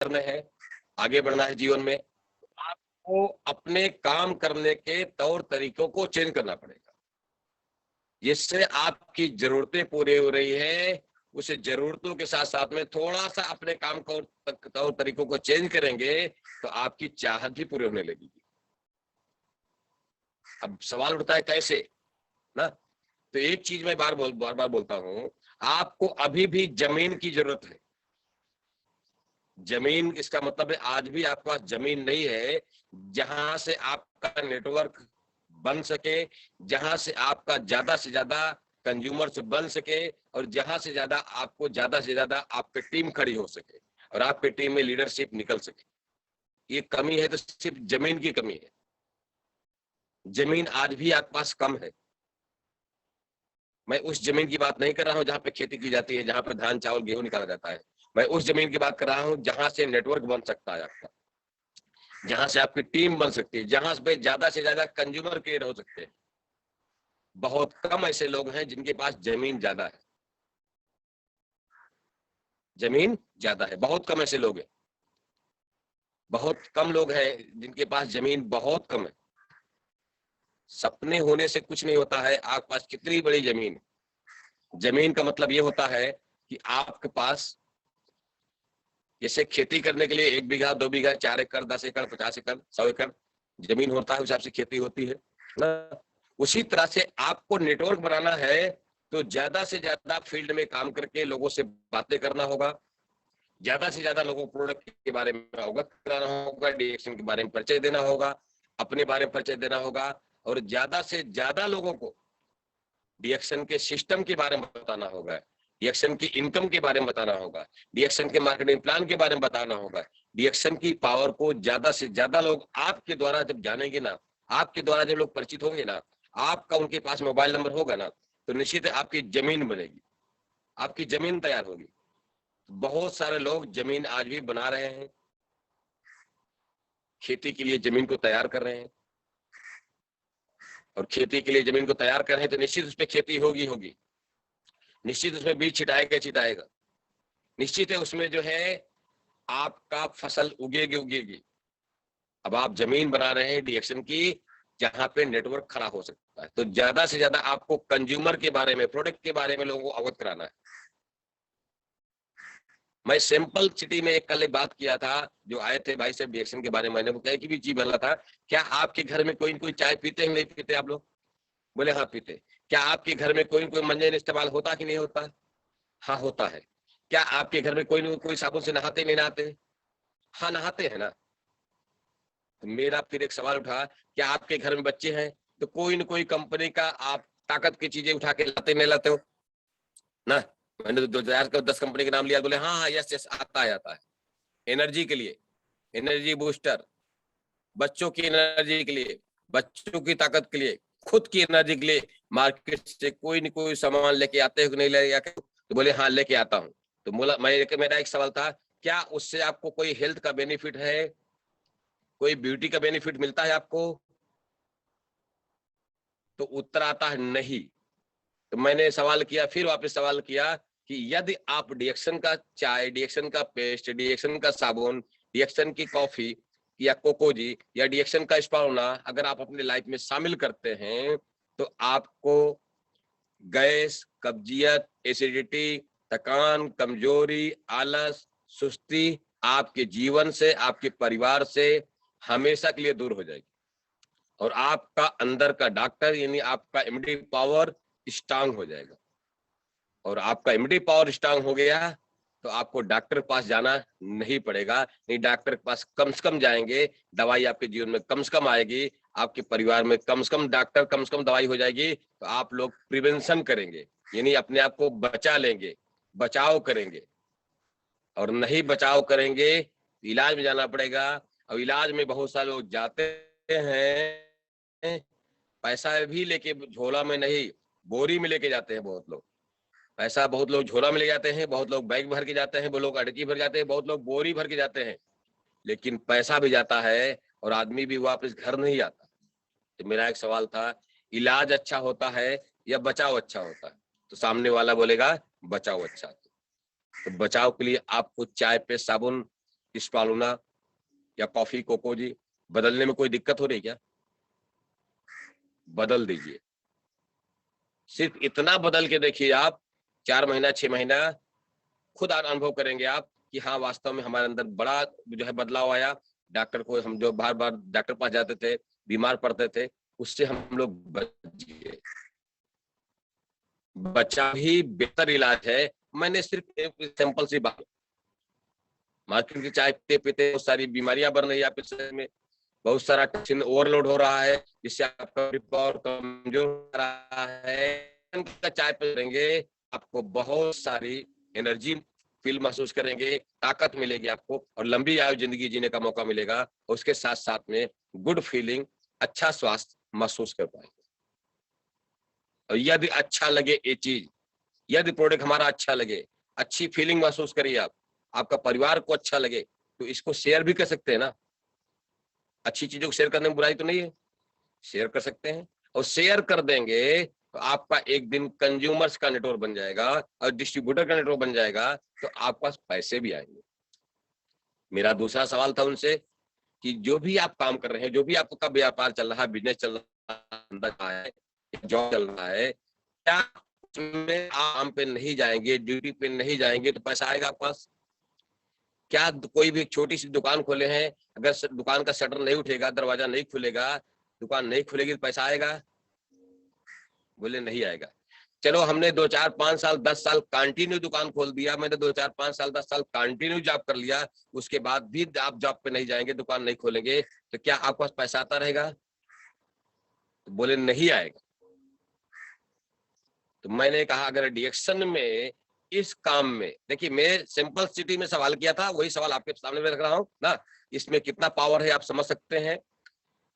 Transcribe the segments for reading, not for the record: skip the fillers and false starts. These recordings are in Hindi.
करने हैं, आगे बढ़ना है जीवन में, आपको अपने काम करने के तौर तरीकों को चेंज करना पड़ेगा, जिससे आपकी जरूरतें पूरी हो रही है। उस जरूरतों के साथ साथ में थोड़ा सा अपने काम को तौर तरीकों को चेंज करेंगे तो आपकी चाहत भी पूरी होने लगेगी। अब सवाल उठता है कैसे ना, तो एक चीज मैं बार बार बोलता हूं, आपको अभी भी जमीन की जरूरत है। जमीन, इसका मतलब है आज भी आपके पास जमीन नहीं है जहां से आपका नेटवर्क बन सके, जहां से आपका ज्यादा से ज्यादा कंज्यूमर्स बन सके, और जहां से ज्यादा आपको ज्यादा से ज्यादा आपकी टीम खड़ी हो सके और आपकी टीम में लीडरशिप निकल सके। ये कमी है तो सिर्फ जमीन की कमी है। जमीन आज भी आपके पास कम है। मैं उस जमीन की बात नहीं कर रहा हूं जहां पे खेती की जाती है, जहां पे धान चावल गेहूं निकाला जाता है। मैं उस जमीन की बात कर रहा हूं जहां से नेटवर्क बन सकता है आपका, जहां से आपकी टीम बन सकती है, जहां पे ज्यादा से ज्यादा कंज्यूमर केयर हो सकते हैं। बहुत कम ऐसे लोग हैं जिनके पास जमीन ज्यादा है। जमीन ज्यादा है, बहुत कम ऐसे लोग हैं, बहुत कम लोग हैं जिनके पास जमीन बहुत कम है। सपने होने से कुछ नहीं होता है, आपके पास कितनी बड़ी जमीन है। जमीन का मतलब ये होता है कि आपके पास, जैसे खेती करने के लिए 1 बीघा 2 बीघा 4 एकड़ 10 एकड़ 50 एकड़ 100 एकड़ जमीन होता है, उस हिसाब से खेती होती है ना। उसी तरह से आपको नेटवर्क बनाना है तो ज्यादा से ज्यादा फील्ड में काम करके लोगों से बातें करना होगा, ज्यादा से ज्यादा लोगों को प्रोडक्ट के बारे में अवगत कराना होगा, डीएक्शन के बारे में परिचय देना होगा, अपने बारे में परिचय देना होगा, और ज्यादा से ज्यादा लोगों को डीएक्शन के सिस्टम के बारे में बताना होगा, डीएक्शन की इनकम के बारे में बताना होगा, डीएक्शन के मार्केटिंग प्लान के बारे में बताना होगा। डीएक्शन की पावर को ज्यादा से ज्यादा लोग आपके द्वारा जब जानेंगे ना, आपके द्वारा जब लोग परिचित होंगे ना, आपका उनके पास मोबाइल नंबर होगा ना, तो निश्चित है आपकी जमीन बनेगी, आपकी जमीन तैयार होगी। बहुत सारे लोग जमीन आज भी बना रहे हैं, खेती के लिए जमीन को तैयार कर रहे हैं, और खेती के लिए जमीन को तैयार कर रहे हैं तो निश्चित उस पर खेती होगी, निश्चित उसमें बीज छिटाएगा, निश्चित है उसमें जो है आपका फसल उगेगी। अब आप जमीन बना रहे हैं डीएक्शन की, जहां पे नेटवर्क खड़ा हो सकता है, तो ज्यादा से ज्यादा आपको कंज्यूमर के बारे में, प्रोडक्ट के बारे में लोगों को अवगत कराना है। मैं सिंपल सिटी में एक कल एक बात किया था, जो आए थे भाई साहब डीएक्शन के बारे में, मैंने क्या की भी चीज बोला था, क्या आपके घर में कोई चाय पीते हैं नहीं पीते आप लोग? बोले हाँ पीते। क्या आपके घर में कोई मंजन इस्तेमाल होता कि नहीं होता? हाँ होता है। क्या आपके घर में कोई साबुन से नहाते नहीं नहाते? हाँ नहाते हैं ना। तो मेरा फिर एक सवाल उठा, क्या आपके घर में बच्चे हैं तो कोई न कोई कंपनी का आप ताकत की चीजें उठा के लाते नहीं लाते हो ना? मैंने तो 10 कंपनी के नाम लिया, बोले हाँ हाँ यस आता है। एनर्जी के लिए, एनर्जी बूस्टर, बच्चों की एनर्जी के लिए, बच्चों की ताकत के लिए, खुद की एनर्जी के लिए मार्केट से कोई न कोई सामान लेके आते हो कि नहीं ले आते? तो बोले हाँ लेके आता हूँ। तो मेरा एक सवाल था, क्या उससे आपको कोई हेल्थ का बेनिफिट है, कोई ब्यूटी का बेनिफिट मिलता है आपको? तो उत्तर आता है नहीं। तो मैंने सवाल किया, फिर वापस सवाल किया कि यदि आप डीएक्शन का चाय, डीएक्शन का पेस्ट, डीएक्शन का साबुन, डीएक्शन की कॉफी या कोकोजी या डीएक्शन का स्पाउना अगर आप अपने लाइफ में शामिल करते हैं तो आपको गैस, कब्जियत, एसिडिटी, थकान, कमजोरी, आलस, सुस्ती आपके जीवन से, आपके परिवार से हमेशा के लिए दूर हो जाएगी, और आपका अंदर का डॉक्टर यानी आपका इम्यूनिटी पावर स्ट्रांग हो जाएगा। और आपका इम्यूनिटी पावर स्ट्रांग हो गया तो आपको डॉक्टर के पास जाना नहीं पड़ेगा। नहीं, डॉक्टर के पास कम से कम जाएंगे, दवाई आपके जीवन में कम से कम आएगी, आपके परिवार में कम से कम डॉक्टर, कम से कम दवाई हो जाएगी, तो आप लोग प्रिवेंशन करेंगे, यानी अपने आप को बचा लेंगे, बचाव करेंगे। और नहीं बचाव करेंगे इलाज में जाना पड़ेगा। और इलाज में बहुत सारे लोग जाते हैं, पैसा भी लेके, झोला में नहीं बोरी में लेके जाते हैं बहुत लोग। पैसा बहुत लोग झोला में ले जाते हैं, बहुत लोग बैग भर के जाते हैं, बहुत लोग अटकी भर जाते हैं, बहुत लोग बोरी भर के जाते हैं, लेकिन पैसा भी जाता है और आदमी भी वापस घर नहीं आता। तो मेरा एक सवाल था, इलाज अच्छा होता है या बचाव अच्छा होता है? तो सामने वाला बोलेगा बचाव अच्छा। तो बचाव के लिए आपको चाय पे साबुन स्पालूना या कॉफी कोको जी बदलने में कोई दिक्कत हो रही क्या? बदल दीजिए। सिर्फ इतना बदल के देखिए आप, 4 महीना 6 महीना खुद अनुभव करेंगे आप कि हाँ वास्तव में हमारे अंदर बड़ा जो है बदलाव आया। डॉक्टर को हम जो बार बार डॉक्टर पास जाते थे, बीमार पड़ते थे, उससे हम लोग बच गए। बचा ही बेहतर इलाज है। मैंने सिर्फ एक सिंपल सी बात, मार्केट की चाय पीते पीते बहुत सारी बीमारियां बढ़ रही है आपके शरीर में, बहुत सारा टॉक्सिन ओवरलोड हो रहा है, जिससे आपका पावर कमजोर हो रहा है। का चाय पीएंगे आपको बहुत सारी एनर्जी फील महसूस करेंगे, ताकत मिलेगी आपको और लंबी आयु जिंदगी जीने का मौका मिलेगा। उसके साथ साथ में गुड फीलिंग, अच्छा स्वास्थ्य महसूस कर पाएंगे। और यदि अच्छा लगे ये चीज, यदि प्रोडक्ट हमारा अच्छा लगे, अच्छी फीलिंग महसूस करिए आप, आपका परिवार को अच्छा लगे, तो इसको शेयर भी कर सकते हैं ना। अच्छी चीजों को शेयर करने में बुराई तो नहीं है, शेयर कर सकते हैं। और शेयर कर देंगे तो आपका एक दिन कंज्यूमर्स का नेटवर्क बन जाएगा और डिस्ट्रीब्यूटर का नेटवर्क बन जाएगा, तो आपके पास पैसे भी आएंगे। मेरा दूसरा सवाल था उनसे कि जो भी आप काम कर रहे हैं, जो भी आपका व्यापार चल रहा है, बिजनेस चल रहा है, जॉब चल रहा है, क्या उसमें आप काम पे नहीं जाएंगे, ड्यूटी पे नहीं जाएंगे तो पैसा आएगा आपके पास? क्या कोई भी छोटी सी दुकान खोले हैं, अगर दुकान का शटर नहीं उठेगा, दरवाजा नहीं खुलेगा, दुकान नहीं खुलेगी तो पैसा आएगा? बोले नहीं आएगा। चलो हमने 2 4 5 साल 10 साल कंटिन्यू दुकान खोल दिया, मैंने 2 4 5 साल 10 साल कंटिन्यू जॉब कर लिया, उसके बाद भी आप जॉब पे नहीं जाएंगे, दुकान नहीं खोलेंगे, तो क्या आपके पास पैसा आता रहेगा? तो बोले नहीं आएगा। तो मैंने कहा अगर डिएक्शन में इस काम में, देखिए मैं सिंपल सिटी में सवाल किया था, वही सवाल आपके सामने में रख रहा हूं ना, इसमें कितना पावर है आप समझ सकते हैं।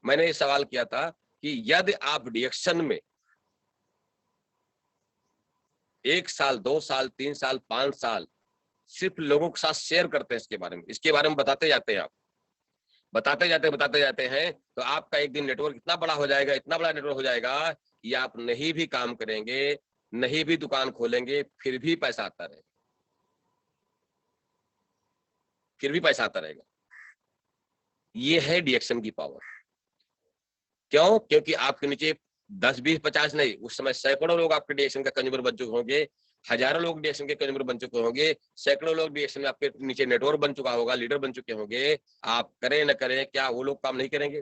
मैंने ये सवाल किया था कि यदि आप डिएक्शन में 1 साल 2 साल 3 साल 5 साल सिर्फ लोगों के साथ शेयर करते हैं, इसके बारे में बताते जाते हैं, आप बताते जाते हैं, तो आपका एक दिन नेटवर्क इतना बड़ा हो जाएगा, इतना बड़ा नेटवर्क हो जाएगा कि आप नहीं भी काम करेंगे, नहीं भी दुकान खोलेंगे, फिर भी पैसा आता रहेगा, फिर भी पैसा आता रहेगा। ये है डिएक्शन की पावर। क्यों? क्योंकि आपके नीचे 10 20 50 नहीं, उस समय सैकड़ों लोग आपके डिएक्शन का कंज्यूमर बन चुके होंगे, हजारों लोग डिएक्शन के कंज्यूमर बन चुके होंगे, सैकड़ों लोग डिएक्शन में आपके नीचे नेटवर्क बन चुका होगा, लीडर बन चुके होंगे। आप करें न करें, क्या वो लोग काम नहीं करेंगे?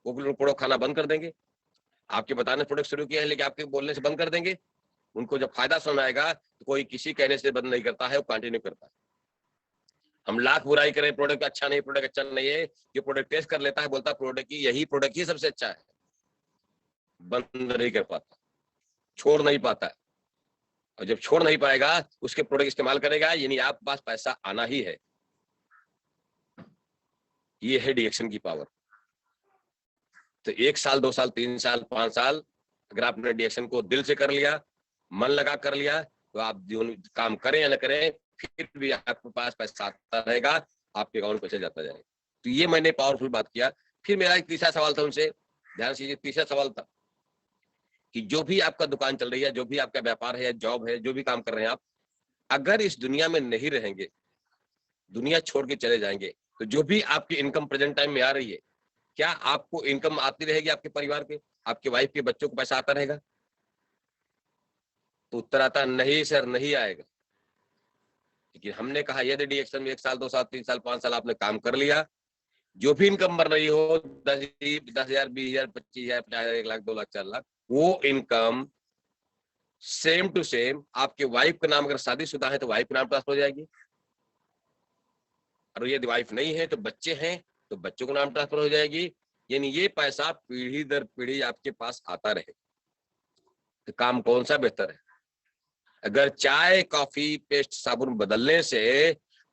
वो लोग प्रोडक्ट खाना बंद कर देंगे? आपके बताने प्रोडक्ट शुरू किया है लेकिन आपके बोलने से बंद कर देंगे? उनको जब फायदा समझ आएगा तो कोई किसी कहने से बंद नहीं करता है, वो कंटिन्यू करता है। हम लाख बुराई करें, प्रोडक्ट अच्छा नहीं, प्रोडक्ट अच्छा नहीं है, ये प्रोडक्ट टेस्ट कर लेता है, बोलता है प्रोडक्ट की यही प्रोडक्ट ही सबसे अच्छा है, बंद नहीं कर पाता, छोड़ नहीं पाता है। और जब छोड़ नहीं पाएगा उसके प्रोडक्ट इस्तेमाल करेगा, यानी आपके पास पैसा आना ही है। ये है डिएक्शन की पावर। तो 1 साल 2 साल 3 साल 5 साल अगर आपने डिएक्शन को दिल से कर लिया, मन लगा कर लिया, तो आप जीवन काम करें या न करें, फिर भी आपके पास पैसा आता रहेगा, आपके अकाउंट पैसे जाता जाएगा। तो ये मैंने पावरफुल बात किया। फिर मेरा एक तीसरा सवाल था उनसे, ध्यान से, तीसरा सवाल था कि जो भी आपका दुकान चल रही है, जो भी आपका व्यापार है या जॉब है, जो भी काम कर रहे हैं आप, अगर इस दुनिया में नहीं रहेंगे, दुनिया छोड़ के चले जाएंगे, तो जो भी आपकी इनकम प्रेजेंट टाइम में आ रही है, क्या आपको इनकम आती रहेगी? आपके परिवार के, आपके वाइफ के, बच्चों को पैसा आता रहेगा? तो उत्तर आता नहीं सर, नहीं आएगा। लेकिन हमने कहा यदि डिएक्शन में 1 साल 2 साल 3 साल 5 साल आपने काम कर लिया, जो भी इनकम बन रही हो, 10,000 20,000 25,000 50,000 1 लाख 2 लाख 4 लाख, वो इनकम सेम टू सेम आपके वाइफ के नाम, अगर शादीशुदा है तो वाइफ के नाम ट्रांसफर हो जाएगी, और यदि वाइफ नहीं है तो बच्चे हैं तो बच्चों को नाम ट्रांसफर हो जाएगी। यानी ये पैसा पीढ़ी दर पीढ़ी आपके पास आता रहे। तो काम कौन सा बेहतर है? अगर चाय कॉफी पेस्ट साबुन बदलने से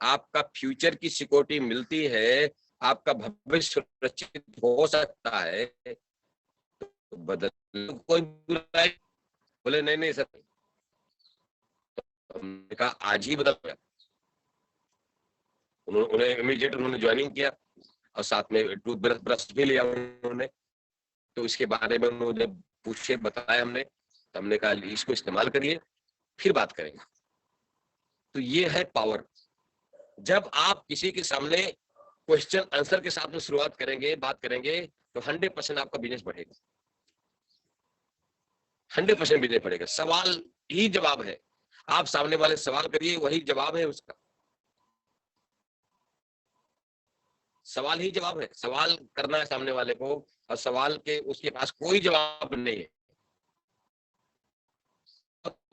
आपका फ्यूचर की सिक्योरिटी मिलती है, आपका भविष्य सुरक्षित हो सकता है, तो बदल कोई बुराई? बोले नहीं नहीं सर। हमने कहा आज ही बदल गया। उन्हें इमीडिएट उन्होंने ज्वाइनिंग किया और साथ में टूथ ब्रश भी लिया उन्होंने। तो इसके बारे में उन्होंने पूछे, बताया हमने, तो हमने कहा इसको इस्तेमाल करिए, फिर बात करेंगे। तो ये है पावर। जब आप किसी के सामने क्वेश्चन आंसर के साथ में शुरुआत करेंगे, बात करेंगे, तो 100% आपका बिजनेस बढ़ेगा, 100% बिजनेस बढ़ेगा। सवाल ही जवाब है, आप सामने वाले सवाल करिए, वही जवाब है उसका, सवाल ही जवाब है। सवाल करना है सामने वाले को, और सवाल के उसके पास कोई जवाब नहीं है,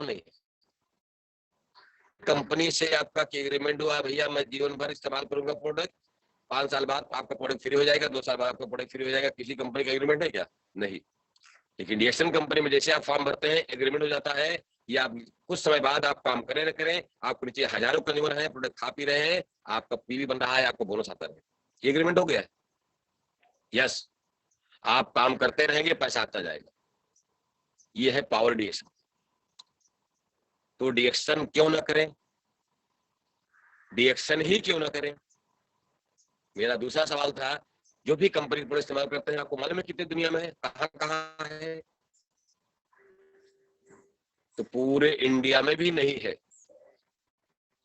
नहीं। कंपनी से आपका एग्रीमेंट हुआ, भैया मैं जीवन भर इस्तेमाल करूंगा प्रोडक्ट, 5 साल बाद आपका प्रोडक्ट फ्री हो जाएगा, 2 साल बाद आपका प्रोडक्ट फ्री हो जाएगा, किसी कंपनी का एग्रीमेंट है क्या? नहीं। लेकिन डीएक्शन कंपनी में जैसे आप फॉर्म भरते हैं, एग्रीमेंट हो जाता है कि आप कुछ समय बाद आप काम करें न करें, आपके नीचे हजारों कंज्यूमर हैं, प्रोडक्ट खा पी रहे हैं, आपका पीवी बन रहा है, आपको बोनस आता है, ये एग्रीमेंट हो गया है। यस, आप काम करते रहेंगे, पैसा आता जाएगा, ये है पावर डीएक्शन। तो डीएक्शन क्यों ना करें, डीएक्शन ही क्यों ना करें। मेरा दूसरा सवाल था, जो भी कंपनी प्रोडक्ट इस्तेमाल करते हैं, आपको मालूम है कितनी दुनिया में है, कहां कहां है? तो पूरे इंडिया में भी नहीं है।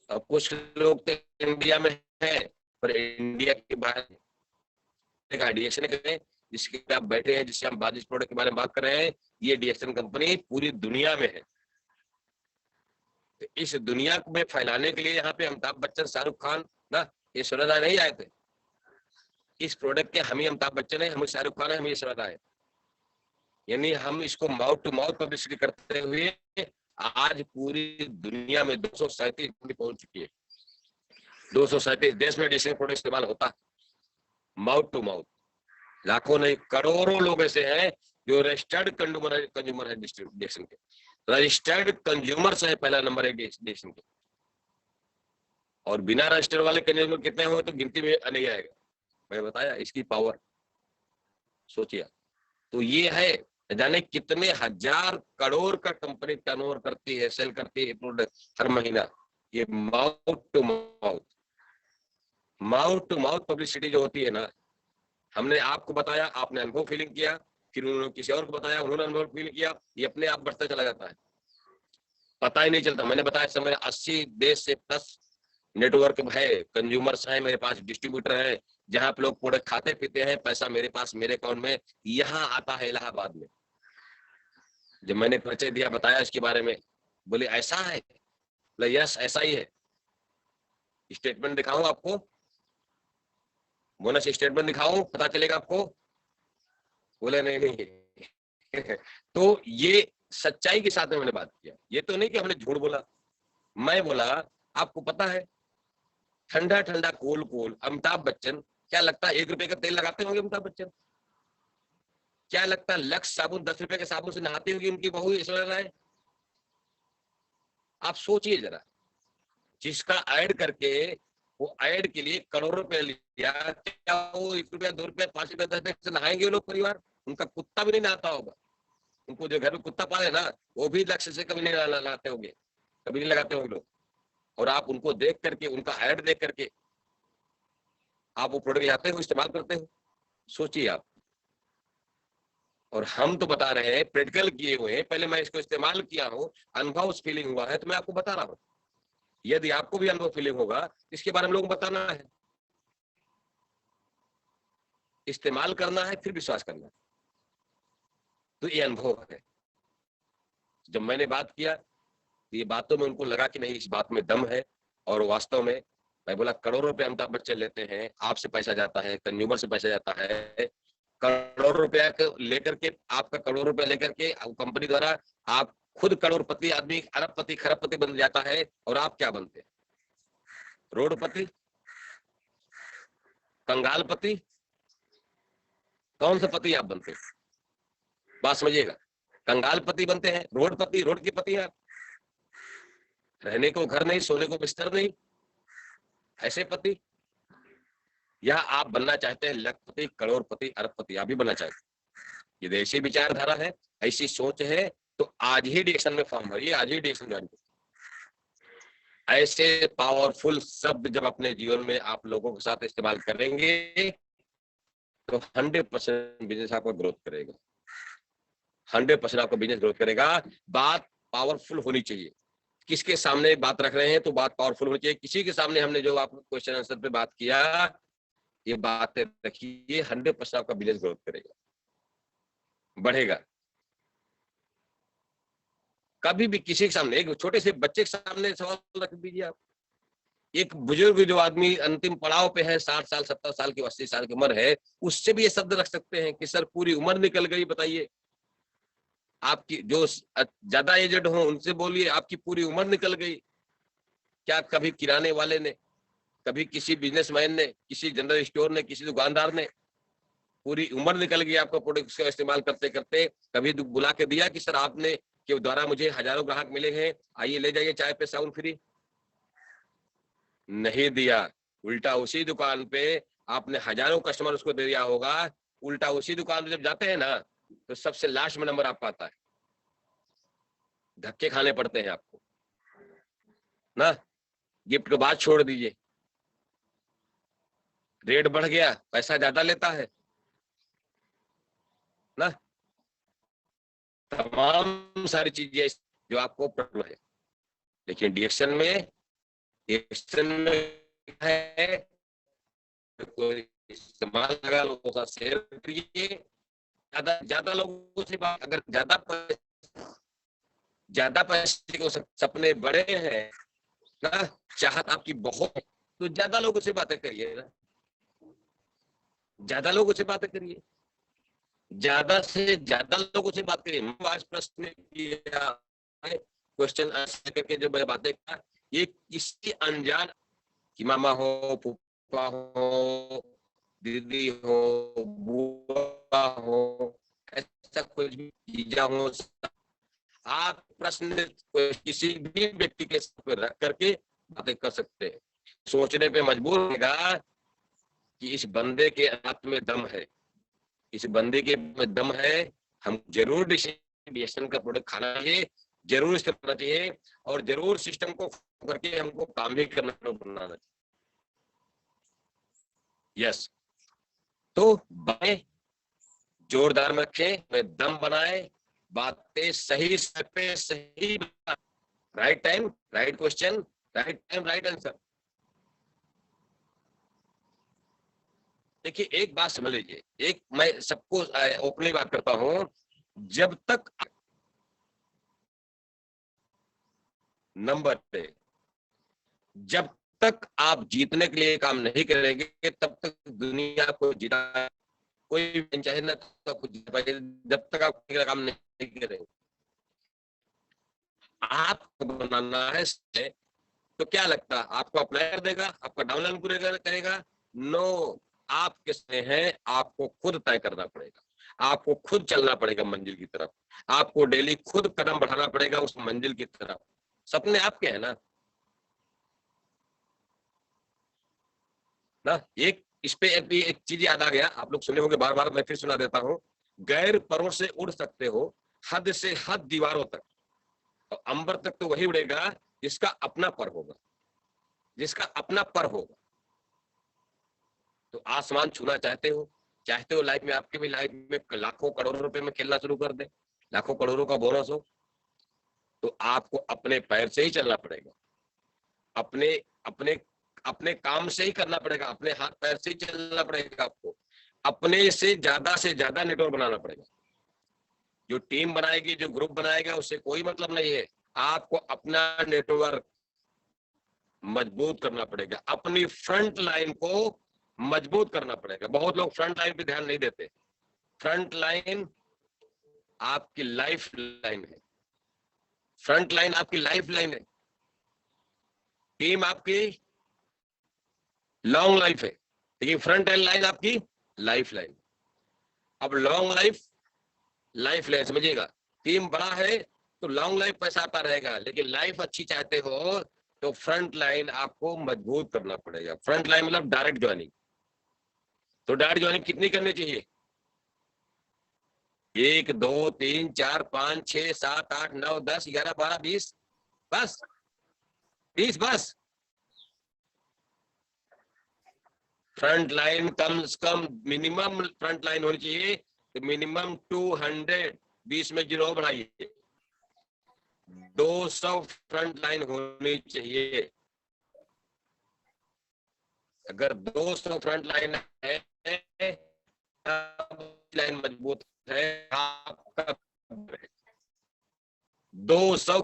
अब कुछ लोग तो इंडिया में है, पर इंडिया के बाहर डीएक्शन करें, जिसके आप बैठे हैं, जिससे हम जिस प्रोडक्ट के बारे में बात कर रहे हैं, ये डीएक्शन कंपनी पूरी दुनिया में है। तो इस दुनिया में फैलाने के लिए यहाँ पे अमिताभ बच्चन, शाहरुख खान ना, ये ऐश्वर्या नहीं आए थे। इस प्रोडक्ट के हम ही अमिताभ बच्चन है, हम ही शाहरुख खान है, हम ही ऐश्वर्या है। यानी हम इसको माउथ टू माउथ पब्लिसिटी करते हुए आज पूरी दुनिया में 237 पहुंच चुकी है। 237 देश में डीएक्शन प्रोडक्ट इस्तेमाल होता है, माउथ टू माउथ। लाखों नहीं, करोड़ों लोग ऐसे हैं जो रजिस्टर्ड कंज्यूमर है डीएक्शन के, रजिस्टर्ड कंज्यूमर है, पहला नंबर है डीएक्शन के। और बिना रजिस्टर्ड वाले कंज्यूमर कितने हो तो गिनती में नहीं आएगा। मैं बताया इसकी पावर, सोचिए। तो ये है, जाने कितने हजार करोड़ का कंपनी टर्नओवर करती है, सेल करती है प्रोडक्ट हर महीना। ये mouth to mouth, mouth to mouth publicity जो होती है ना, हमने आपको बताया, आपने अनुभव फीलिंग किया, फिर उन्होंने किसी और को बताया, उन्होंने अनुभव फील किया, ये अपने आप बढ़ता चला जाता है, पता ही नहीं चलता। मैंने बताया समय 80 देश से प्लस नेटवर्क है, कंज्यूमर्स हैं मेरे पास, डिस्ट्रीब्यूटर है, जहां पे लोग प्रोडक्ट खाते पीते हैं, पैसा मेरे पास, मेरे अकाउंट में यहाँ आता है इलाहाबाद में। जब मैंने परिचय दिया, बताया इसके बारे में, बोले ऐसा है, बोले यस ऐसा ही है। स्टेटमेंट दिखाऊं आपको, बोनस स्टेटमेंट दिखाऊं, पता चलेगा आपको? बोले नहीं नहीं। तो ये सच्चाई के साथ में मैंने बात किया, ये तो नहीं कि हमने झूठ बोला। मैं बोला आपको पता है, ठंडा ठंडा कूल कूल अमिताभ बच्चन, क्या लगता है 1 रुपए का तेल लगाते होंगे अमिताभ बच्चन? क्या लगता है लक्स साबुन 10 रुपए के साबुन से नहाती होगी उनकी बहू ऐश्वर्या राय? आप सोचिए जरा, जिसका ऐड करके, वो ऐड के लिए करोड़ों रुपए लिया, क्या वो 1 रुपया 2 रुपया 5 रुपया 10 रुपये से नहाएंगे लोग परिवार? उनका कुत्ता भी नहीं नहाता होगा, उनको जो घर में कुत्ता पाले ना, वो भी लक्ष्य से कभी नहीं नहाते होंगे, कभी नहीं लगाते होंगे लोग। और आप उनको देख करके, उनका ऐड देख करके आप वो प्रोडक्ट लाते हो, इस्तेमाल करते हो, सोचिए आप। और हम तो बता रहे हैं, प्रैक्टिकल किए हुए हैं, पहले मैं इसको इस्तेमाल किया हूं, अनुभव फीलिंग हुआ है, तो मैं आपको बता रहा हूं। यदि आपको भी अनुभव फीलिंग होगा, इसके बारे में लोगों को बताना है, इस्तेमाल करना है, फिर विश्वास करना है। तो ये अनुभव है। जब मैंने बात किया, ये बातों में उनको लगा कि नहीं, इस बात में दम है। और वास्तव में मैं बोला करोड़ों रुपए अमिताभ बच्चन लेते हैं, आपसे पैसा जाता है, कंज्यूमर से पैसा जाता है, करोड़ रुपया लेकर के, आपका करोड़ रुपया लेकर के कंपनी द्वारा आप खुद करोड़पति आदमी, अरबपति खरबपति बन जाता है, और आप क्या बनते हैं? रोडपति, कंगालपति, कौन सा पति आप बनते हैं? बात समझिएगा, कंगालपति बनते हैं, रोडपति, रोड के पति आप, रहने को घर नहीं, सोने को बिस्तर नहीं, ऐसे पति। या आप बनना चाहते हैं लखपति, करोड़पति, अरबपति, आप भी बनना चाहते हैं, ये ऐसी विचारधारा है, ऐसी सोच है, तो आज ही डीएक्शन में फॉर्म भरिए, आज ही डीएक्शन ज्वाइन करिए। ऐसे पावरफुल शब्द जब अपने जीवन में आप लोगों के साथ इस्तेमाल करेंगे, तो 100% बिजनेस आपका ग्रोथ करेगा, 100% आपका बिजनेस ग्रोथ करेगा। बात पावरफुल होनी चाहिए, किसके सामने बात रख रहे हैं तो बात पावरफुल होनी चाहिए। किसी के सामने हमने जो आप क्वेश्चन आंसर पे बात किया, ये बातें रखिए, 100% आपका बिजनेस ग्रोथ करेगा, बढ़ेगा। कभी भी किसी के सामने, एक छोटे से बच्चे के सामने सवाल रख दीजिए आप। एक बुजुर्ग जो आदमी अंतिम पड़ाव पे है, 60 साल 70 साल की 80 साल की उम्र है, उससे भी ये शब्द रख सकते हैं कि सर पूरी उम्र निकल गई, बताइए। आपकी जो ज्यादा एजेड हो उनसे बोलिए आपकी पूरी उम्र निकल गई। क्या कभी किराने वाले ने, कभी किसी बिजनेसमैन ने, किसी जनरल स्टोर ने, किसी दुकानदार ने पूरी उम्र निकल गई आपका प्रोडक्ट का इस्तेमाल करते करते, कभी बुला के दिया कि सर आपने के द्वारा मुझे हजारों ग्राहक मिले हैं, आइए ले जाइए चाय पे साउंड फ्री? नहीं दिया। उल्टा उसी दुकान पे आपने हजारों कस्टमर उसको दे दिया होगा। उल्टा उसी दुकान पे जब जाते हैं ना, तो सबसे लास्ट में नंबर आपका आता है। धक्के खाने पड़ते हैं आपको ना। गिफ्ट के बाद छोड़ दीजिए, रेट बढ़ गया, पैसा ज्यादा लेता है ना। तमाम सारी चीजें जो आपको प्रॉब्लम है, लेकिन डिएक्शन में है, कोई इस्तेमाल लगा लोगों का शेयर करिए। ज्यादा ज्यादा लोगों से बात, अगर ज्यादा पैसे को सपने बड़े हैं ना, चाहत आपकी बहुत, तो ज्यादा लोगों से बातें करिए ना, ज्यादा लोगों से बातें करिए, ज्यादा से ज्यादा लोगों से बात करिए। आज प्रश्न किया, क्वेश्चन आंसर करके जब मैं बातें किया, ये किसी अनजान कि मामा हो, फूफा हो, दीदी हो, बुआ हो, ऐसा कुछ भी जीजा हो, आप प्रश्न किसी भी व्यक्ति के साथ रख करके बातें कर सकते हैं। सोचने पे मजबूर होगा कि इस बंदे के हाथ में दम है, इस बंदे के में दम है, हम जरूर डिएक्शन का प्रोडक्ट खाना चाहिए, जरूर इस्तेमाल करना चाहिए, और जरूर सिस्टम को करके हमको काम भी करना बनाना चाहिए। यस, तो बातें जोरदार में रखें, दम बनाए, बातें सही पे सही, right time right question, right time right answer. देखिए एक बात समझ लीजिए, एक मैं सबको ओपनली बात करता हूं, जब तक नंबर पे, जब तक आप जीतने के लिए काम नहीं करेंगे तब तक दुनिया को जीता कोई चाहे ना, तो कुछ जब तक आप काम नहीं करेंगे। आपको बनाना है, तो क्या लगता है आपको अप्लाई कर देगा, आपका डाउनलाइन पूरे करेगा? नो, आप किसमें हैं, आपको खुद तय करना पड़ेगा, आपको खुद चलना पड़ेगा मंजिल की तरफ, आपको डेली खुद कदम बढ़ाना पड़ेगा उस मंजिल की तरफ। सपने आपके हैं ना। एक इस पे एक चीज याद आ गया, आप लोग सुने होंगे, बार बार मैं फिर सुना देता हूँ। गैर परों से उड़ सकते हो, हद से हद दीवारों तक, तो अंबर तक तो वही उड़ेगा जिसका अपना पर होगा, जिसका अपना पर होगा। तो आसमान छूना चाहते हो लाइफ में, आपके भी लाइफ में लाखों करोड़ों रुपए में खेलना शुरू कर दे, लाखों करोड़ों का बोनस हो, तो आपको अपने पैर से ही चलना पड़ेगा, अपने अपने अपने काम से ही करना पड़ेगा, अपने हाथ पैर से ही चलना पड़ेगा आपको, अपने से ज्यादा नेटवर्क बनाना पड़ेगा। जो टीम बनाएगी, जो ग्रुप बनाएगा, उससे कोई मतलब नहीं है। आपको अपना नेटवर्क मजबूत करना पड़ेगा, अपनी फ्रंट लाइन को मजबूत करना पड़ेगा। बहुत लोग फ्रंट लाइन पे ध्यान नहीं देते। फ्रंट लाइन आपकी लाइफ लाइन है, फ्रंट लाइन आपकी लाइफ लाइन है, टीम आपकी लॉन्ग लाइफ है, लेकिन फ्रंट एंड लाइन आपकी लाइफ लाइन। अब लॉन्ग लाइफ, लाइफ लाइन समझिएगा, टीम बड़ा है तो लॉन्ग लाइफ पैसा आता रहेगा, लेकिन लाइफ अच्छी चाहते हो तो फ्रंट लाइन आपको मजबूत करना पड़ेगा। फ्रंट लाइन मतलब डायरेक्ट ज्वाइनिंग। तो डायरेक्ट ज्वाइनिंग कितनी करनी चाहिए? 1 2 3 4 5 6 7 8 9 10 11 12 20, बस 20 बस। फ्रंट लाइन कम से कम मिनिमम फ्रंट लाइन होनी चाहिए, तो मिनिमम 200, 20 में जीरो बढ़ाइए, 200 फ्रंट लाइन होनी चाहिए। अगर 200 फ्रंट लाइन है, लाइन मजबूत है, आपका 200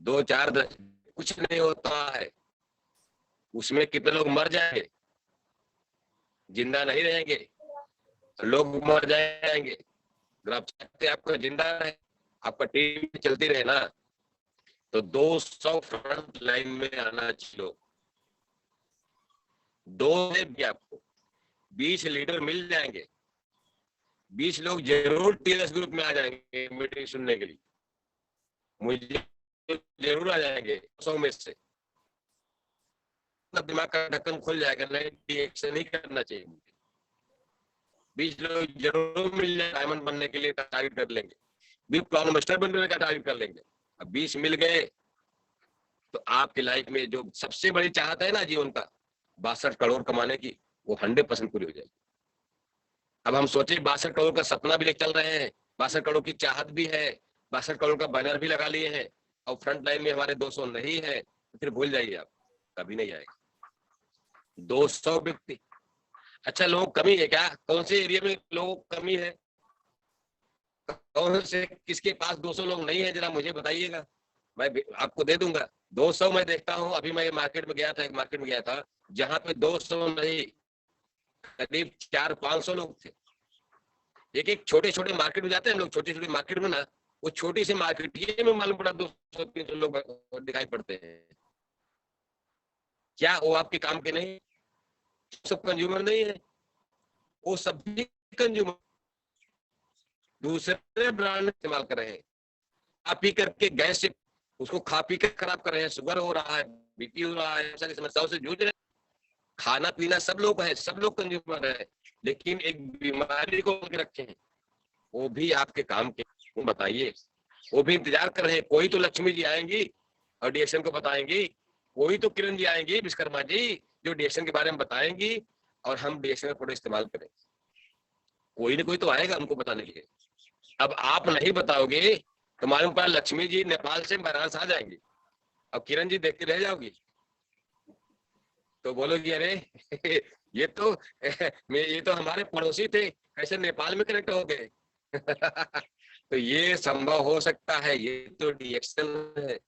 2 4 10 कुछ नहीं होता है। उसमें कितने लोग मर जाएंगे, जिंदा नहीं रहेंगे, लोग मर जाएंगे। अगर आप चाहते आपको जिंदा रहे, आपका टीम चलती रहे ना, तो 200 फ्रंट लाइन में आना चाहिए। 2 में भी आपको 20 लीडर मिल जाएंगे, 20 लोग जरूर टीएलएस ग्रुप में आ जाएंगे मीटिंग सुनने के लिए, मुझे जरूर आ जाएंगे 100 में से। दिमाग का ढक्कन खुल जाएगा, नहीं एक्शन नहीं करना चाहिए मुझे। 20 लोग जरूर मिल जाए, डायमंड बनने के लिए टारगेट कर लेंगे, भी प्रॉब्लम मास्टर बनने का टारगेट कर लेंगे। अब 20 मिल गए तो आपकी लाइफ में जो सबसे बड़ी चाहत है ना जीवन का 62 करोड़ कमाने की, वो 100% पूरी हो जाएगी। अब हम सोचे 62 करोड़ का सपना भी लेकर चल रहे हैं, 62 करोड़ की चाहत भी है, 62 करोड़ का बैनर भी लगा लिए हैं, और फ्रंट लाइन में हमारे 200 नहीं है, तो फिर भूल जाइए आप, कभी नहीं आएगा। 200 व्यक्ति, अच्छा लोग कमी है क्या? कौन से एरिया में लोग कमी है? कौन से किसके पास 200 लोग नहीं है, जरा मुझे बताइएगा, मैं आपको दे दूंगा। 200 मैं देखता हूँ, अभी मैं मार्केट में गया था, एक मार्केट में गया था जहां पे 200 नहीं, करीब 400-500 लोग थे। एक एक छोटे छोटे मार्केट में जाते हैं हम लोग, छोटी छोटी मार्केट में ना, वो छोटी सी मार्केट ये में मालूम पड़ा 200-300 लोग दिखाई पड़ते हैं। क्या वो आपके काम के नहीं? सब कंज्यूमर नहीं है, वो सभी कंज्यूमर दूसरे ब्रांड इस्तेमाल कर रहे हैं, खा पी करके गैस से उसको खा पी कर खराब कर रहे हैं, शुगर हो रहा है, बीपी हो रहा है, सारी समस्याओं से जूझ रहे हैं। खाना पीना सब लोग है, सब लोग कंज्यूमर है, लेकिन एक बीमारी को रखे हैं, वो भी आपके काम के, बताइए। वो भी इंतजार कर रहे हैं, कोई तो लक्ष्मी जी आएंगी और डीएक्शन को बताएंगी, कोई तो किरण जी आएंगी, विश्वकर्मा जी, जो डीएक्शन के बारे में बताएंगी और हम डीएक्शन का प्रोडक्ट इस्तेमाल करें। कोई ना कोई तो आएगा उनको बताने के लिए। अब आप नहीं बताओगे तो मालूम पड़ा लक्ष्मी जी नेपाल से वाराणसी आ जाएंगी, अब किरण जी देखते रह जाओगी, तो बोलोगी अरे ये तो हमारे पड़ोसी थे, कैसे नेपाल में कनेक्ट हो गए। तो ये संभव हो सकता है, ये तो डीएक्शन है।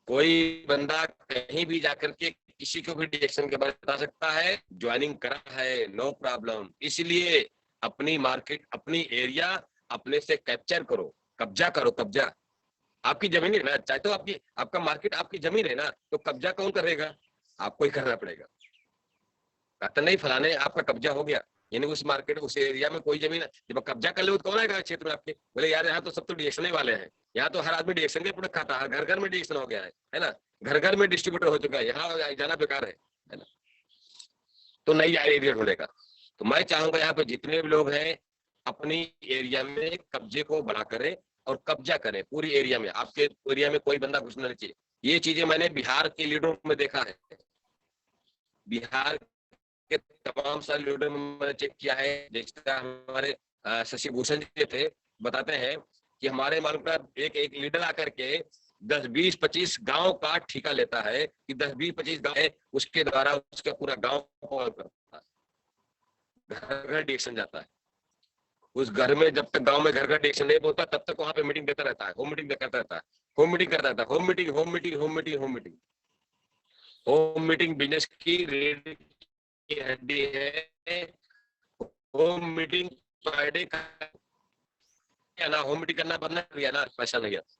कोई बंदा कहीं भी जाकर के किसी को भी डीएक्शन के बारे में बता सकता है, ज्वाइनिंग करा है, नो प्रॉब्लम। इसलिए अपनी मार्केट, अपनी एरिया अपने से कैप्चर करो, कब्जा करो, कब्जा। आपकी जमीन है ना, चाहे तो आपका मार्केट आपकी जमीन है ना, तो कब्जा कौन करेगा? आपको ही करना पड़ेगा। कहते नहीं फलाने आपका कब्जा हो गया, यानी उस मार्केट उस एरिया में कोई जमीन, जब कब्जा कर ले तो कौन आएगा क्षेत्र में आपके? बोले यार यहाँ तो सब तो डीएक्शन वाले हैं, यहाँ तो हर आदमी डीएक्शन के प्रोडक्ट खाता है, घर घर में डीएक्शन हो गया है ना, घर घर में डिस्ट्रीब्यूटर हो चुका है, यहाँ जाना बेकार है ना, तो नहीं एरिया ढूंढेगा। तो मैं चाहूंगा यहाँ पे जितने भी लोग हैं अपनी एरिया में कब्जे को बड़ा करें और कब्जा करें पूरी एरिया में। आपके एरिया में कोई बंदा घुसना नहीं चाहिए। ये चीजें मैंने बिहार के लीडरों में देखा है, बिहार के तमाम सारे लीडर में मैंने चेक किया है। जैसे हमारे शशि भूषण जी थे, बताते हैं कि हमारे मालूम का एक एक लीडर आकर के 10-20-25 गांव का ठेका लेता है कि 10-20-25 गांव है, उसके द्वारा उसका पूरा गांव करता है, घर घर डीएक्शन जाता है। उस घर में जब तक गांव में घर घर डीएक्शन नहीं होता तब तक वहां पे मीटिंग देता रहता है, होम मीटिंग करता रहता है, होम मीटिंग करता रहता है, home meeting home meeting home meeting home meeting. Home meeting business की रीढ़ की हड्डी है। होम मीटिंग फ्राइडे का ना, होम मीटिंग करना बंद किया ना, पैसा नहीं आता।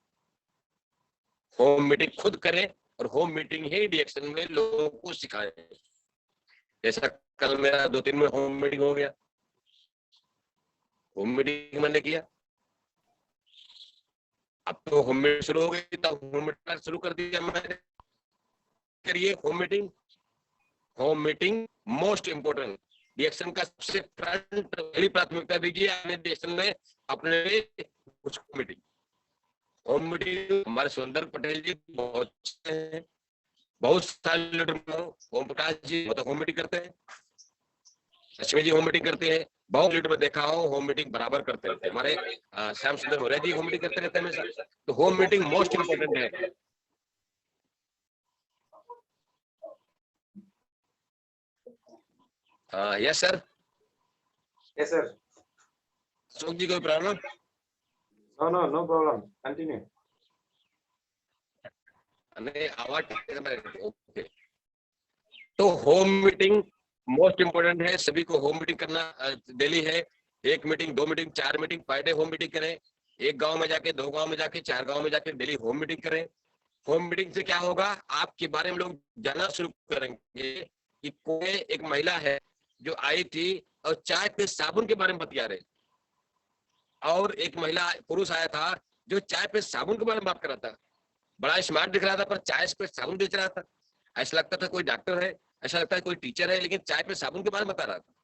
होम मीटिंग खुद करें और होम मीटिंग ही डीएक्शन में लोगों को सिखाएं। जैसा कल मेरा 2-3 में होम मीटिंग हो गया, होम मीटिंग मैंने किया। अब तो होम मीटिंग शुरू हो गई, तब होम मीटिंग शुरू कर दिया मैंने। करिए home meeting, home meeting most important. डीएक्शन का सबसे फ्रंट पहली प्राथमिकता दीजिए अपने डीएक्शन में, अपने उसको मीटिंग, होम मीटिंग। हमारे सुंदर पटेल जी बहुत हैं, बहुत सारे लीडर, ओम प्रकाश जी बहुत होम मीटिंग करते हैं, लक्ष्मी जी होम मीटिंग करते हैं, बहुत लीडर में देखा हो होम मीटिंग बराबर करते रहते हैं। हमारे श्याम सुंदर मौर्य जी होम मीटिंग करते रहते हैं हमेशा। तो होम मीटिंग मोस्ट इंपोर्टेंट है। Yes sir. Yes, sir. Ashok ji कोई प्रॉब्लम? No problem. Continue. नहीं, आवाज ओके। तो होम मीटिंग मोस्ट इम्पोर्टेंट है, सभी को होम मीटिंग करना डेली है। 1 meeting, 2 meeting, 4 meeting per day home meeting करें। 1 गांव में जाके, 2 गांव में जाके, 4 गांव में जाके डेली होम मीटिंग करें। होम मीटिंग से क्या होगा, आपके बारे में लोग जानना शुरू करेंगे कि कोई एक महिला है जो आई थी और चाय पे साबुन के बारे में बतिया रहे, और एक महिला पुरुष आया था जो चाय पे साबुन के बारे में बात कर रहा था। बड़ा स्मार्ट दिख रहा था पर चाय पे साबुन बेच रहा था। ऐसा लगता था कोई डॉक्टर है, ऐसा लगता है कोई टीचर है, लेकिन चाय पे साबुन के बारे में बता रहा था।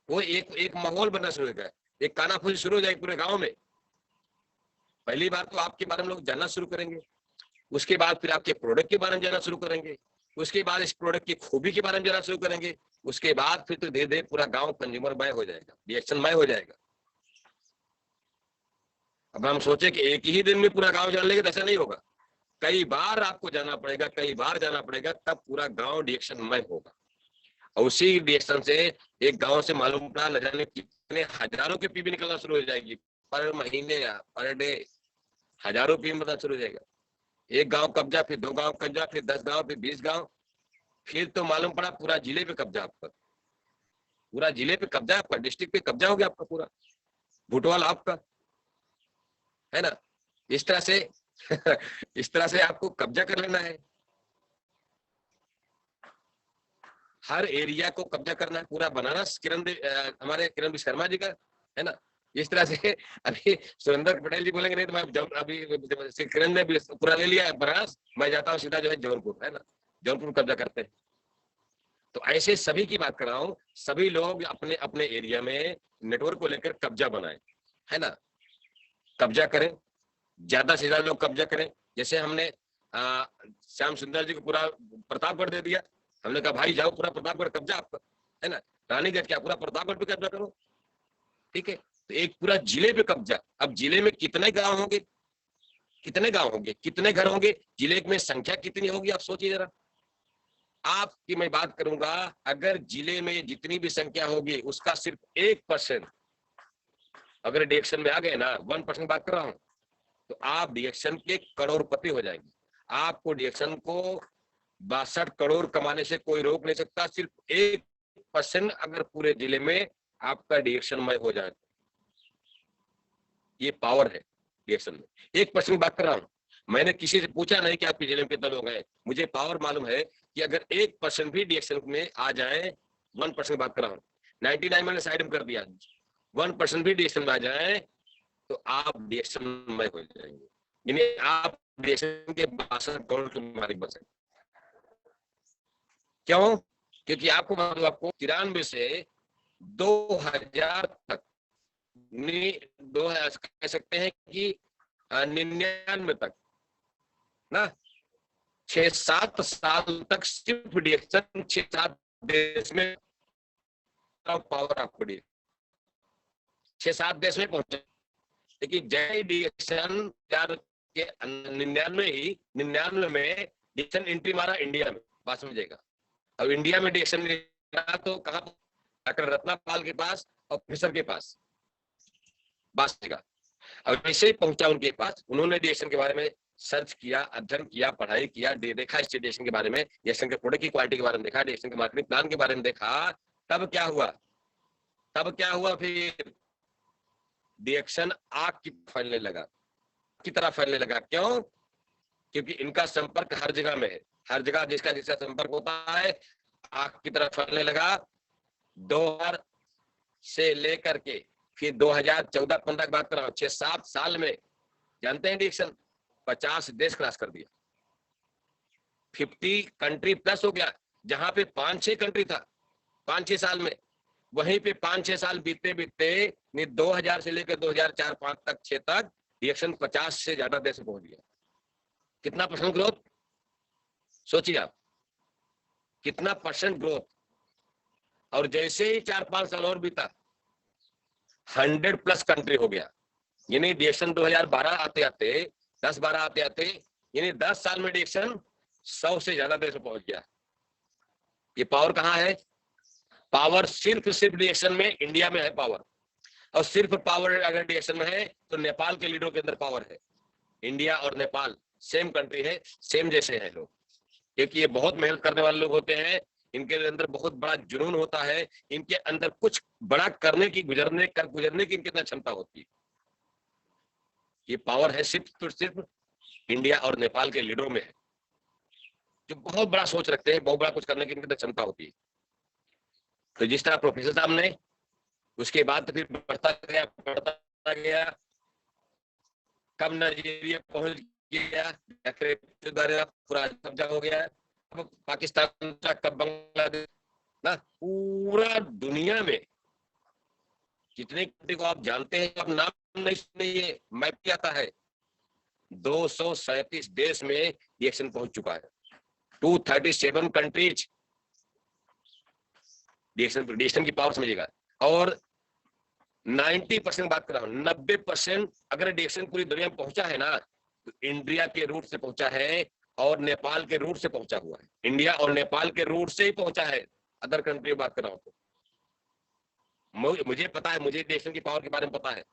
वो एक माहौल बनना शुरू हो गया, एक कानाफूसी शुरू हो जाएगी पूरे गांव में। पहली बार तो आपके बारे में लोग जानना शुरू करेंगे, उसके बाद फिर आपके प्रोडक्ट के बारे में जानना शुरू करेंगे, उसके बाद इस प्रोडक्ट की खूबी के बारे में जानना शुरू करेंगे, उसके बाद फिर तो धीरे धीरे पूरा गांव कंज्यूमर मय हो जाएगा, रिएक्शन मय हो जाएगा। अब हम सोचे कि एक ही दिन में पूरा गांव जान लेगा, ऐसा नहीं होगा। कई बार आपको जाना पड़ेगा, कई बार जाना पड़ेगा, तब पूरा गांव रिएक्शन मय होगा। और उसी रिएक्शन से एक गांव से मालूम पड़ा न जाने कितने हजारों के पीबी निकलना शुरू हो जाएगी पर महीने या पर डे। हजारों पीबी बनना शुरू हो जाएगा। एक गांव कब्जा, फिर 2 गांव कब्जा, फिर 10 गांव, फिर 20 गांव, फिर तो मालूम पड़ा पूरा जिले पे कब्जा आपका, पूरा जिले पे कब्जा आपका, डिस्ट्रिक्ट पे कब्जा हो गया आपका पूरा, बुटवाल आपका, है ना। इस तरह से इस तरह से आपको कब्जा कर लेना है, हर एरिया को कब्जा करना है, पूरा बनारस हमारे किरण विश्वकर्मा जी का, है ना। इस तरह से अभी सुरेंद्र पटेल जी बोलेंगे नहीं तो मैं अभी किरण ने पूरा ले लिया है बनारस, मैं जाता हूँ सीधा जो है जौनपुर, है ना, जौनपुर कब्जा करते हैं। तो ऐसे सभी की बात कर रहा हूँ, सभी लोग अपने अपने एरिया में नेटवर्क को लेकर कब्जा बनाए, है ना, कब्जा करें, ज्यादा से ज्यादा लोग कब्जा करें। जैसे हमने श्याम सुंदर जी को पूरा प्रतापगढ़ दे दिया, हमने कहा भाई जाओ पूरा प्रतापगढ़ कब्जा आपका, है ना, रानीगंज क्या पूरा प्रतापगढ़ पे कब्जा करो, ठीक है। तो एक पूरा जिले पे कब्जा। अब जिले में कितने गांव होंगे, कितने गांव होंगे, कितने घर होंगे, जिले में संख्या कितनी होगी, आप सोचिए जरा। आपकी मैं बात करूंगा, अगर जिले में जितनी भी संख्या होगी उसका सिर्फ 1% अगर डिएक्शन में आ गए ना, 1% बात कर रहा हूं, तो आप डिएक्शन के करोड़पति हो जाएंगे। आपको डिएक्शन को 62 करोड़ कमाने से कोई रोक नहीं सकता। सिर्फ 1% अगर पूरे जिले में आपका डिएक्शन में हो जाए, ये पावर है डिएक्शन में। 1% बात कर रहा हूं, मैंने किसी से पूछा नहीं कि आपके जिले में कितने लोग हैं, मुझे पावर मालूम है कि अगर 1% भी डिएक्शन में आ जाए, 1% बात कर रहा हूं, 99 मैंने साइड में कर दिया, 1% भी डिएक्शन में आ जाए तो आप डिएक्शन में हो जाएंगे, यानी आप डिएक्शन के 62 करोड़ के मालिक बन सकते। क्यों? क्योंकि आपको 93 से 2000 तक, 2000 कह सकते हैं कि 99 तक ना, 6-7 साल तक सिर्फ डिएक्शन 6-7 देश में पावर आपको 6-7 देश में पहुंचे। लेकिन जय डिएक्शन के 99 में डिएक्शन एंट्री मारा इंडिया में, बात समझेगा। अब इंडिया में डिएक्शन तो कहां, डॉक्टर रत्नापाल के पास और प्रोफेसर के पास, बात समझेगा। अब वैसे ही पहुंचा उनके पास, उन्होंने डिएक्शन के बारे में सर्च किया, अध्ययन किया, पढ़ाई किया, देखा इस डिएक्शन के बारे में, डिएक्शन के प्रोडक्ट की क्वालिटी के बारे में देखा, डिएक्शन के मार्केटिंग प्लान के बारे में देखा। तब क्या हुआ फिर डिएक्शन आग की फैलने लगा, की तरह फैलने लगा। क्यों? क्योंकि इनका संपर्क हर जगह में है, हर जगह जिसका जिसका संपर्क होता है आग की तरह फैलने लगा। 2000 से लेकर के फिर 2014-15 की बात कर रहा हूँ, 6-7 साल में जानते हैं डिएक्शन 50 देश क्रॉस कर दिया, 50 कंट्री प्लस हो गया। जहां पे 5-6 कंट्री था 5-6 साल में, वहीं पे 5-6 साल बीतते 2000 से लेकर 2004-5 तक 6 तक डिएक्शन 50 से ज्यादा देश में पहुंच गया। कितना % ग्रोथ, सोचिए आप, कितना % ग्रोथ। और जैसे ही 4-5 साल और बीता 100+ कंट्री हो गया, यानी डिएक्शन 2012 आते आते 10-12 आते आते यानी 10 साल में डिएक्शन 100 से ज्यादा देश में पहुंच गया। ये पावर कहाँ है? पावर सिर्फ डिएक्शन में इंडिया में है पावर, और सिर्फ पावर अगर डिएक्शन में है तो नेपाल के लीडरों के अंदर पावर है। इंडिया और नेपाल सेम कंट्री है, सेम जैसे हैं लोग, क्योंकि ये बहुत मेहनत करने वाले लोग होते हैं, इनके अंदर बहुत बड़ा जुनून होता है, इनके अंदर कुछ बड़ा करने की गुजरने की इनके अंदर क्षमता होती है। ये पावर है सिर्फ इंडिया और नेपाल के लीडरों में है, जो बहुत बड़ा सोच रखते हैं, बहुत बड़ा कुछ करने की इनके अंदर क्षमता होती है। तो जिस तरह प्रोफेसर साहब ने, उसके बाद तो फिर बढ़ता गया, कब नाइजीरिया पहुंच गया, पूरा कब्जा हो गया, कब पाकिस्तान, कब बांग्लादेश, ना पूरा दुनिया में जितने कंट्री को आप जानते हैं, अब नाम नहीं सुनिए, मैप किया आता है, 237 देश में रिएक्शन पहुंच चुका है। 237 कंट्रीज रिएक्शन की पावर समझिएगा। और 90% बात कर रहा हूं, 90% अगर रिएक्शन पूरी दुनिया में पहुंचा है ना, तो इंडिया के रूट से पहुंचा है और नेपाल के रूट से पहुंचा हुआ है। इंडिया और नेपाल के रूट से ही पहुंचा है। अदर कंट्री बात कर रहा हूं तो मुझे पता है, मुझे रिएक्शन की पावर के बारे में पता है।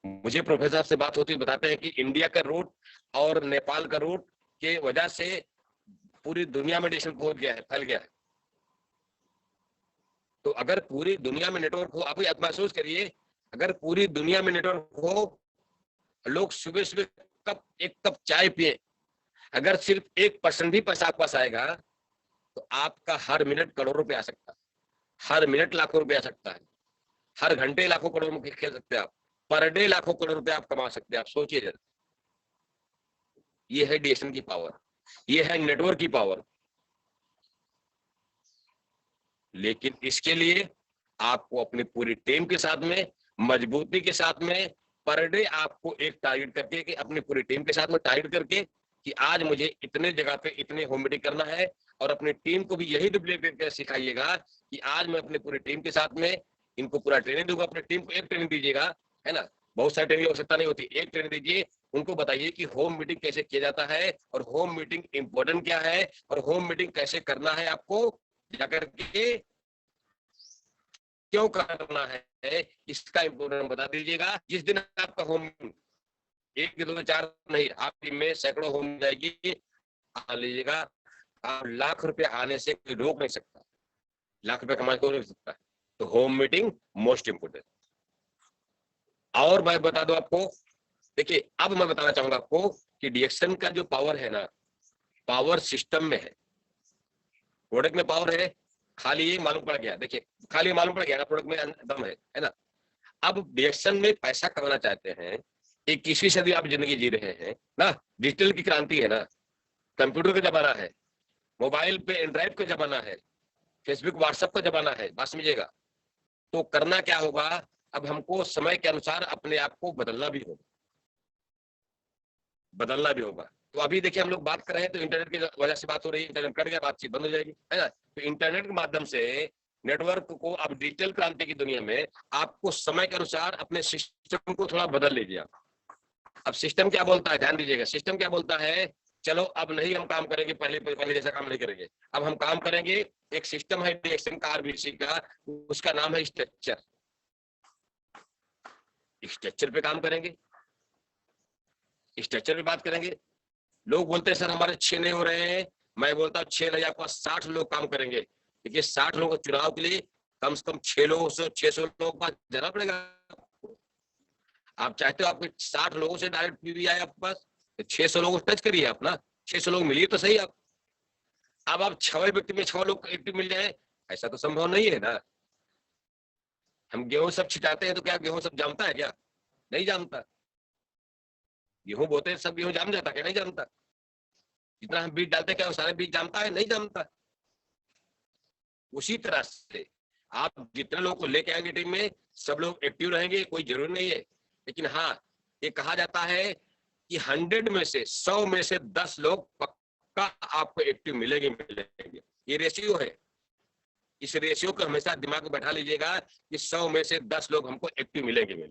मुझे प्रोफेसर से बात होती है, बताते हैं कि इंडिया का रूट और नेपाल का रूट के वजह से पूरी दुनिया में रिएक्शन पहुंच गया है, फैल गया है। तो अगर पूरी दुनिया में नेटवर्क हो, आप महसूस करिए, अगर पूरी दुनिया में नेटवर्क हो, लोग सुबह सुबह एक कप चाय पिए, अगर सिर्फ 1% भी पैसा आपके पास आएगा तो आपका हर मिनट करोड़ों रुपए आ सकता है, हर मिनट लाखों रुपए आ सकता है, हर घंटे लाखों करोड़ रुपए खेल सकते हैं आप, पर डे लाखों करोड़ रुपए आप कमा सकते हैं। आप सोचिए जरा, ये है डिएक्शन की पावर, ये है नेटवर्क की पावर। लेकिन इसके लिए आपको अपनी पूरी टीम के साथ में, मजबूती के साथ में, पर डे आपको एक टारगेट करके, कि अपनी पूरी टीम के साथ में टारगेट करके कि आज मुझे इतने जगह पे इतने होम मीटिंग करना है, और अपनी टीम को भी यही डुप्लीकेट करके सिखाइएगा कि आज मैं अपनी पूरी टीम के साथ में इनको पूरा ट्रेनिंग दूंगा। अपनी टीम को एक ट्रेनिंग दीजिएगा, है ना, बहुत सारी ट्रेनिंग की आवश्यकता नहीं होती, एक ट्रेनिंग दीजिए, उनको बताइए कि होम मीटिंग कैसे किया जाता है, और होम मीटिंग इंपॉर्टेंट क्या है, और होम मीटिंग कैसे करना है, आपको जाकर के क्यों करना है, इसका इंपोर्टेंट बता दीजिएगा। जिस दिन आपका होम, 1 2 4 नहीं, आपकी में सैकड़ों होम जाएगी, आ लीजिएगा, आप लाख रुपए आने से कोई रोक नहीं सकता, लाख रुपए कमाने को नहीं सकता। तो होम मीटिंग मोस्ट इंपोर्टेंट। और मैं बता दूं आपको, देखिए अब मैं बताना चाहूंगा आपको कि डिएक्शन का जो पावर है ना, पावर सिस्टम में है, प्रोडक्ट में पावर है, खाली ये मालूम पड़ गया। देखिए खाली मालूम पड़ गया ना, प्रोडक्ट में दम है ना। अब डिएक्शन में पैसा कमाना चाहते हैं, 21वीं सदी आप जिंदगी जी रहे हैं ना, डिजिटल की क्रांति है ना, कंप्यूटर का जमाना है, मोबाइल पे एंड्रॉइड का जमाना है, फेसबुक व्हाट्सएप का जमाना है, बात समझिएगा। तो करना क्या होगा, अब हमको समय के अनुसार अपने आप को बदलना भी होगा, बदलना भी होगा। तो अभी देखिए हम लोग बात कर रहे हैं तो इंटरनेट की वजह से बात हो रही है, इंटरनेट कट गया, बातचीत बंद हो जाएगी, है ना। तो इंटरनेट के माध्यम से नेटवर्क को, अब डिजिटल क्रांति की दुनिया में आपको समय के अनुसार अपने सिस्टम को थोड़ा बदल लीजिए। अब सिस्टम क्या बोलता है, ध्यान दीजिएगा, सिस्टम क्या बोलता है, चलो अब नहीं हम काम करेंगे, पहले जैसा काम नहीं करेंगे, अब हम काम करेंगे। एक सिस्टम है डिएक्शन का, आरबीसी का, उसका नाम है स्ट्रक्चर। स्ट्रक्चर पे काम करेंगे, स्ट्रक्चर पे बात करेंगे। लोग बोलते हैं सर हमारे 6 नहीं हो रहे हैं, मैं बोलता हूँ 6 नहीं, आपको 60 लोग काम करेंगे। देखिए 60 लोगों के चुनाव के लिए कम से कम 600 लोगों का जाना पड़ेगा। आप चाहते हो आपके 60 लोगों से डायरेक्ट पीवी आए आपके पास, तो 600 लोगों को टच करिए आप ना, 600 लोग मिलिए तो सही आप। अब आप 6 व्यक्ति में 6 लोग एक्टिव मिल जाए, ऐसा तो संभव नहीं है ना। हम गेहूं सब छिटाते हैं तो क्या गेहूं सब जानता है क्या, नहीं जानता। गेहूं बोते हैं सब गेहूं जाम जाता क्या, नहीं जानता। जितना हम बीज डालते हैं क्या वो सारे बीज जानता है, नहीं जानता। उसी तरह से आप जितने लोगों को लेके आएंगे टीम में, सब लोग एक्टिव रहेंगे, कोई जरूरी नहीं है। लेकिन हाँ, ये कहा जाता है कि 100 में से 100 में से 10 लोग पक्का आपको एक्टिव मिलेंगे। ये रेशियो है, इस रेशियो को हमेशा दिमाग में बैठा लीजिएगा कि 100 में से 10 लोग हमको एक्टिव मिलेंगे।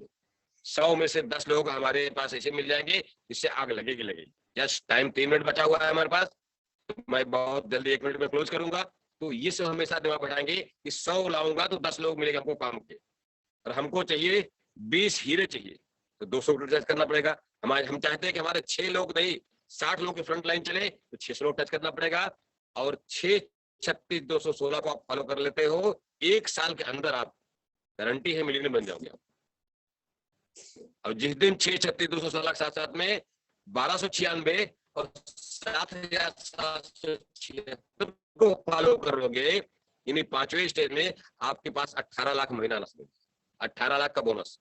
100 में से 10 लोग हमारे पास ऐसे मिल जाएंगे जिससे आग लगेगी। जस्ट टाइम 3 मिनट बचा हुआ है हमारे पास, तो मैं बहुत जल्दी 1 मिनट में क्लोज करूंगा। तो ये सब हमेशा दिमाग बैठाएंगे कि 100 लाऊंगा तो 10 लोग मिलेंगे हमको काम के, और हमको चाहिए 20 हीरे चाहिए, तो 200 को टच करना पड़ेगा। हम चाहते हैं कि हमारे 6 लोग नहीं 60 लोग की फ्रंट लाइन चले, तो 600 लोग टच करना पड़ेगा। और 6-36-216 को आप फॉलो कर लेते हो, 1 साल के अंदर आप गारंटी है मिलियनर बन जाओगे आप। और जिस दिन 6-36-216 के साथ साथ में 1296 और 7776 को फॉलो करोगे, यानी 5वें स्टेज में आपके पास 18 लाख महीना 18 लाख का बोनस।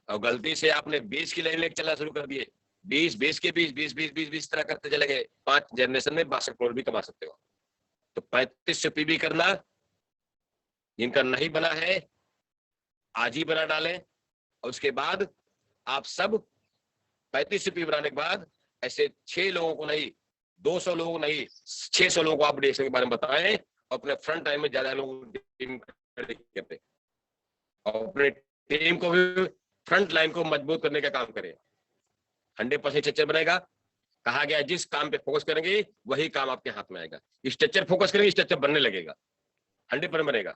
और गलती से आपने 20 की लाइन लेके चलना शुरू कर दिए, 20 के 20 तरह करते चले गए, 5 जनरेशन में 62 करोड़ भी कमा सकते हो। तो 35 पीबी करना, जिनका नहीं बना है आज ही बना डालें। और उसके बाद आप सब 35 पीबी बनाने के बाद ऐसे 6 लोगों को नहीं, 200 लोगों को नहीं, 600 लोगों को आप डीएक्शन के बारे में बताएं, और अपने फ्रंट टाइम में ज्यादा लोगों टीम करते, और अपने टीम को भी फ्रंट लाइन को मजबूत करने का काम करें। 100% स्ट्रक्चर बनेगा। कहा गया जिस काम पे फोकस करेंगे वही काम आपके हाथ में आएगा। स्ट्रक्चर फोकस करेंगे, स्ट्रक्चर बनने लगेगा, 100% बनेगा।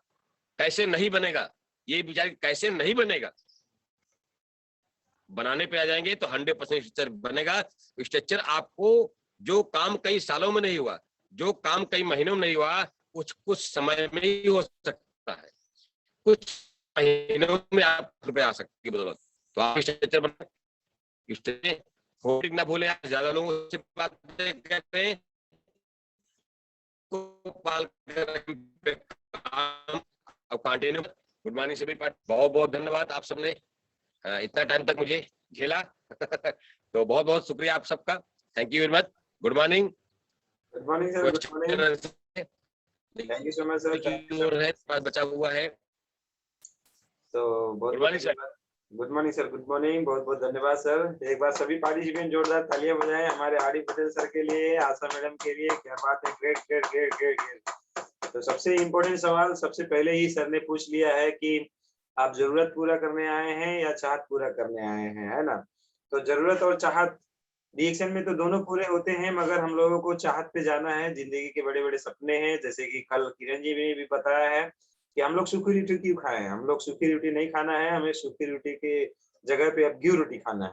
कैसे नहीं बनेगा ये विचार, कैसे नहीं बनेगा, बनाने पे आ जाएंगे तो 100% स्ट्रक्चर बनेगा। स्ट्रक्चर आपको जो काम कई सालों में नहीं हुआ, जो काम कई महीनों में नहीं हुआ, कुछ समय में ही हो सकता है, कुछ महीनों में आप रुपए आ सकती है बदौलत। तो आप स्ट्रक्चर बना, स्ट्रक्चर होल्डिंग ना भूलें। आप ज्यादा लोगों से बात करते हैं कंटिन्यू। गुड मॉर्निंग सभी, बहुत बहुत धन्यवाद आप सबने इतना टाइम तक मुझे झेला। तो बहुत बहुत शुक्रिया आप सबका, thank you very much. Good morning. Good morning sir, good morning, thank you so much sir. बचा हुआ है तो good morning sir. Good morning sir, good morning, बहुत बहुत धन्यवाद सर। एक बार सभी पार्टिसिपेंट जोरदार तालियां बजाएं हमारे आरडी पटेल सर के लिए, आशा मैडम के लिए। क्या बात है, great great great great great. तो सबसे इम्पोर्टेंट सवाल सबसे पहले ही सर ने पूछ लिया है कि आप जरूरत पूरा करने आए हैं या चाहत पूरा करने आए हैं, है ना। तो जरूरत और चाहत डीएक्शन में तो दोनों पूरे होते हैं, मगर हम लोगों को चाहत पे जाना है। जिंदगी के बड़े बड़े सपने हैं, जैसे कि कल किरण जी ने भी बताया है कि हम लोग सूखी रोटी क्यों खाएं। हम लोग सूखी रोटी नहीं खाना है, हमें सूखी रोटी के जगह पे अब घी रोटी खाना है।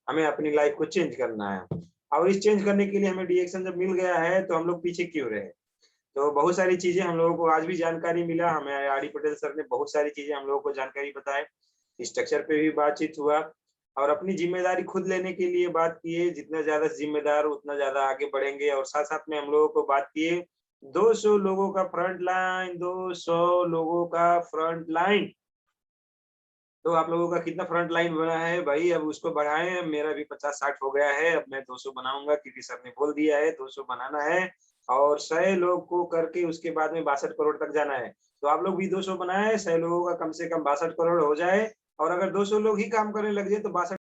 हमें अपनी लाइफ को चेंज करना है, और इस चेंज करने के लिए हमें डीएक्शन जब मिल गया है तो हम लोग पीछे क्यों रहे। तो बहुत सारी चीजें हम लोगों को आज भी जानकारी मिला, हमें आरडी पटेल सर ने बहुत सारी चीजें हम लोगों को जानकारी बताए। स्ट्रक्चर पे भी बातचीत हुआ, और अपनी जिम्मेदारी खुद लेने के लिए बात किए। जितना ज्यादा जिम्मेदार उतना ज्यादा आगे बढ़ेंगे। और साथ साथ में हम लोगों को बात किए 200 लोगों का फ्रंट लाइन, 200 लोगों का फ्रंट लाइन। तो आप लोगों का कितना फ्रंट लाइन बना है भाई, अब उसको बढ़ाएं। मेरा भी 50-60 हो गया है, अब मैं 200 बनाऊंगा क्योंकि सर ने बोल दिया है 200 बनाना है। और 100 लोग को करके उसके बाद में 62 करोड़ तक जाना है। तो आप लोग भी 200 बनाए, 100 लोगों का कम से कम 62 करोड़ हो जाए। और अगर 200 लोग ही काम करने लग जाए तो 62